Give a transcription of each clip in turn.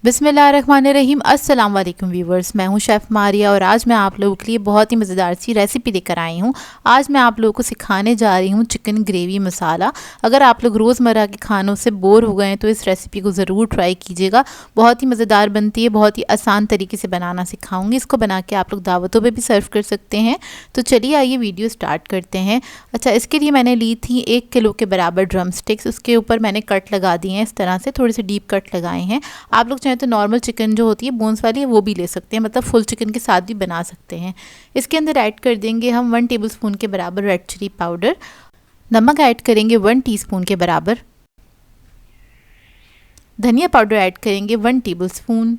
बिस्मिल्लाहिर्रहमानिर्रहीम। अस्सलाम वालेकुम व्यूवर्स, मैं हूं शेफ़ मारिया और आज मैं आप लोगों के लिए बहुत ही मज़ेदार सी रेसिपी लेकर आई हूं। आज मैं आप लोगों को सिखाने जा रही हूं चिकन ग्रेवी मसाला। अगर आप लोग रोज़मर्रा के खानों से बोर हो गए हैं तो इस रेसिपी को ज़रूर ट्राई कीजिएगा। बहुत ही मज़ेदार बनती है, बहुत ही आसान तरीके से बनाना सिखाऊंगी। इसको बना के आप लोग दावतों पर भी सर्व कर सकते हैं। तो चलिए आइए वीडियो स्टार्ट करते हैं। अच्छा, इसके लिए मैंने ली थी 1 किलो के बराबर ड्रम स्टिक्स। उसके ऊपर मैंने कट लगा दिए हैं, इस तरह से थोड़े से डीप कट लगाए हैं। आप लोग तो नॉर्मल चिकन जो होती है बोन्स वाली वो भी ले सकते हैं, मतलब फुल चिकन के साथ भी बना सकते हैं। इसके अंदर ऐड कर देंगे हम 1 टेबलस्पून के बराबर रेड चिली पाउडर। नमक ऐड करेंगे 1 टीस्पून के बराबर। धनिया पाउडर ऐड करेंगे 1 टेबलस्पून।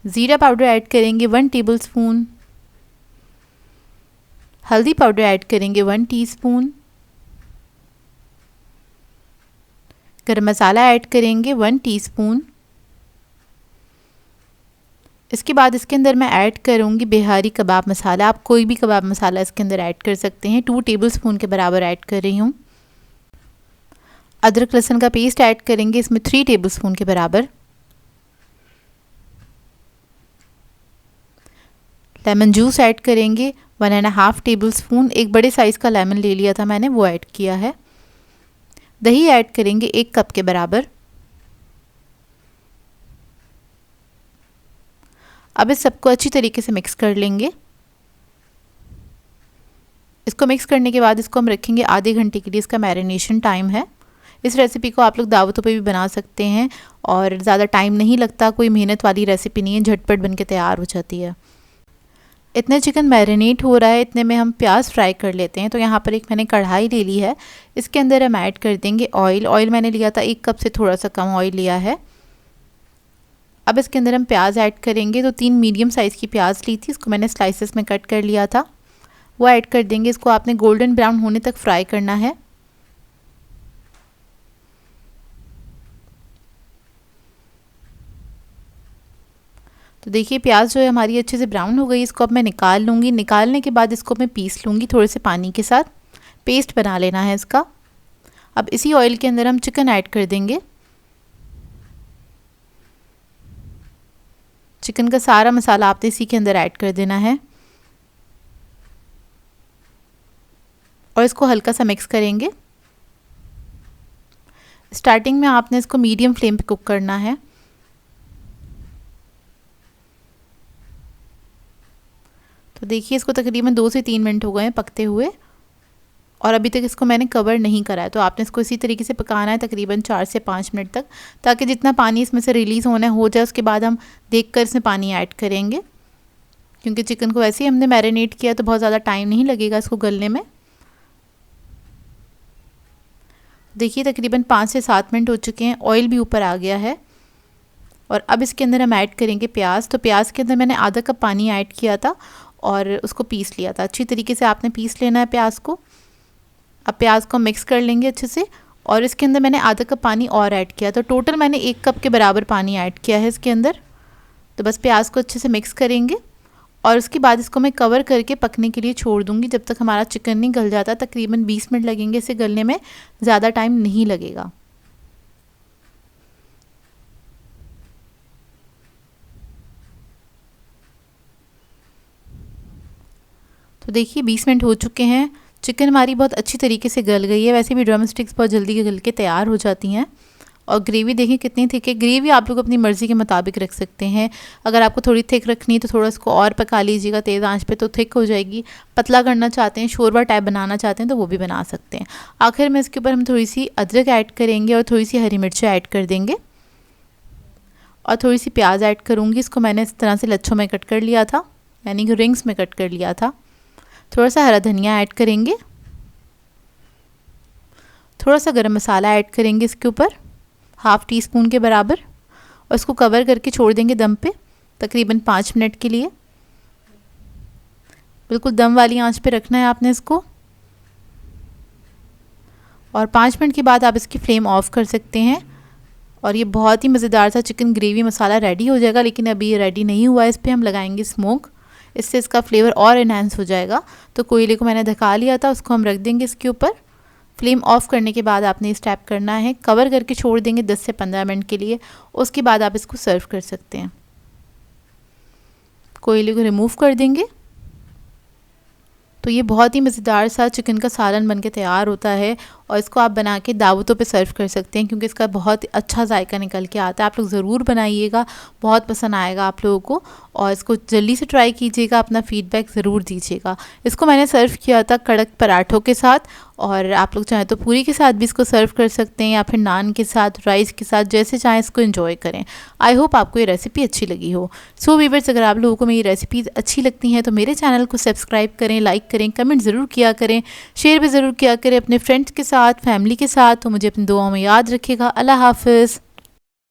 ज़ीरा पाउडर ऐड करेंगे 1 टेबलस्पून। हल्दी पाउडर ऐड करेंगे 1 टीस्पून। गरम मसाला ऐड करेंगे 1 टीस्पून। इसके बाद इसके अंदर मैं ऐड करूँगी बिहारी कबाब मसाला। आप कोई भी कबाब मसाला इसके अंदर ऐड कर सकते हैं। 2 टेबलस्पून के बराबर ऐड कर रही हूँ। अदरक लहसुन का पेस्ट ऐड करेंगे इसमें 3 टेबलस्पून के बराबर। लेमन जूस ऐड करेंगे 1.5 टेबलस्पून। एक बड़े साइज़ का लेमन ले लिया था मैंने, वो ऐड किया है। दही ऐड करेंगे 1 कप के बराबर। अब इस सबको अच्छी तरीके से मिक्स कर लेंगे। इसको मिक्स करने के बाद इसको हम रखेंगे आधे घंटे के लिए, इसका मैरिनेशन टाइम है। इस रेसिपी को आप लोग दावतों पे भी बना सकते हैं और ज़्यादा टाइम नहीं लगता, कोई मेहनत वाली रेसिपी नहीं है, झटपट बन के तैयार हो जाती है। इतने चिकन मैरिनेट हो रहा है, इतने में हम प्याज फ्राई कर लेते हैं। तो यहाँ पर एक मैंने कढ़ाई ले ली है, इसके अंदर हम ऐड कर देंगे ऑयल। ऑयल मैंने लिया था 1 कप से थोड़ा सा कम ऑयल लिया है। अब इसके अंदर हम प्याज ऐड करेंगे। तो 3 मीडियम साइज़ की प्याज ली थी, इसको मैंने स्लाइसेस में कट कर लिया था, वो ऐड कर देंगे। इसको आपने गोल्डन ब्राउन होने तक फ्राई करना है। तो देखिए प्याज जो है हमारी अच्छे से ब्राउन हो गई। इसको अब मैं निकाल लूँगी। निकालने के बाद इसको मैं पीस लूँगी थोड़े से पानी के साथ, पेस्ट बना लेना है इसका। अब इसी ऑयल के अंदर हम चिकन ऐड कर देंगे। चिकन का सारा मसाला आपने इसी के अंदर ऐड कर देना है और इसको हल्का सा मिक्स करेंगे। स्टार्टिंग में आपने इसको मीडियम फ्लेम पे कुक करना है। तो देखिए इसको तकरीबन 2 से 3 मिनट हो गए हैं पकते हुए और अभी तक इसको मैंने कवर नहीं करा है। तो आपने इसको इसी तरीके से पकाना है तकरीबन 4 से 5 मिनट तक, ताकि जितना पानी इसमें से रिलीज़ होना हो जाए। उसके बाद हम देखकर इसमें पानी ऐड करेंगे, क्योंकि चिकन को वैसे ही हमने मैरिनेट किया तो बहुत ज़्यादा टाइम नहीं लगेगा इसको गलने में। देखिए तकरीबन 5 से 7 मिनट हो चुके हैं, ऑयल भी ऊपर आ गया है। और अब इसके अंदर हम ऐड करेंगे प्याज। तो प्याज के अंदर मैंने आधा कप पानी ऐड किया था और उसको पीस लिया था। अच्छी तरीके से आपने पीस लेना है प्याज को। अब प्याज को मिक्स कर लेंगे अच्छे से और इसके अंदर मैंने आधा कप पानी और ऐड किया। तो टोटल मैंने 1 कप के बराबर पानी ऐड किया है इसके अंदर। तो बस प्याज को अच्छे से मिक्स करेंगे और उसके बाद इसको मैं कवर करके पकने के लिए छोड़ दूँगी जब तक हमारा चिकन नहीं गल जाता। तकरीबन 20 मिनट लगेंगे इसे गलने में, ज़्यादा टाइम नहीं लगेगा। तो देखिए 20 मिनट हो चुके हैं, चिकन हमारी बहुत अच्छी तरीके से गल गई है। वैसे भी ड्रम स्टिक्स बहुत जल्दी गल के तैयार हो जाती हैं। और ग्रेवी देखिए कितनी थिक है। ग्रेवी आप लोग अपनी मर्ज़ी के मुताबिक रख सकते हैं। अगर आपको थोड़ी थिक रखनी है तो थोड़ा इसको और पका लीजिएगा तेज़ आंच पे, तो थिक हो जाएगी। पतला करना चाहते हैं, शोरबा टाइप बनाना चाहते हैं तो वो भी बना सकते हैं। आखिर में इसके ऊपर हम थोड़ी सी अदरक ऐड करेंगे और थोड़ी सी हरी मिर्चें ऐड कर देंगे और थोड़ी सी प्याज ऐड करूँगी। इसको मैंने इस तरह से लच्छों में कट कर लिया था, यानी कि रिंग्स में कट कर लिया था। थोड़ा सा हरा धनिया ऐड करेंगे, थोड़ा सा गरम मसाला ऐड करेंगे इसके ऊपर 1/2 टीस्पून के बराबर और इसको कवर करके छोड़ देंगे दम पे तकरीबन 5 मिनट के लिए। बिल्कुल दम वाली आंच पे रखना है आपने इसको और 5 मिनट के बाद आप इसकी फ्लेम ऑफ कर सकते हैं और ये बहुत ही मज़ेदार सा चिकन ग्रेवी मसाला रेडी हो जाएगा। लेकिन अभी ये रेडी नहीं हुआ है, इस पर हम लगाएंगे स्मोक, इससे इसका फ्लेवर और इन्हांस हो जाएगा। तो कोयले को मैंने ढका लिया था, उसको हम रख देंगे इसके ऊपर फ्लेम ऑफ करने के बाद आपने इस टाइप करना है, कवर करके छोड़ देंगे 10 से 15 मिनट के लिए। उसके बाद आप इसको सर्व कर सकते हैं। कोयले को रिमूव कर देंगे तो ये बहुत ही मज़ेदार सा चिकन का सालन बनके तैयार होता है और इसको आप बना के दावतों पे सर्व कर सकते हैं क्योंकि इसका बहुत अच्छा जायका निकल के आता है। आप लोग ज़रूर बनाइएगा, बहुत पसंद आएगा आप लोगों को और इसको जल्दी से ट्राई कीजिएगा, अपना फीडबैक ज़रूर दीजिएगा। इसको मैंने सर्व किया था कड़क पराठों के साथ और आप लोग चाहें तो पूरी के साथ भी इसको सर्व कर सकते हैं या फिर नान के साथ, राइस के साथ, जैसे चाहें इसको एंजॉय करें। आई होप आपको ये रेसिपी अच्छी लगी हो। सो वीवर्स, अगर आप लोगों को मेरी रेसिपीज़ अच्छी लगती हैं तो मेरे चैनल को सब्सक्राइब करें, लाइक करें, कमेंट ज़रूर किया करें, शेयर भी ज़रूर किया करें अपने फ्रेंड्स के साथ, फैमिली के साथ। तो मुझे अपनी दुआओं में याद रखिएगा। अल्लाह हाफ़िज़।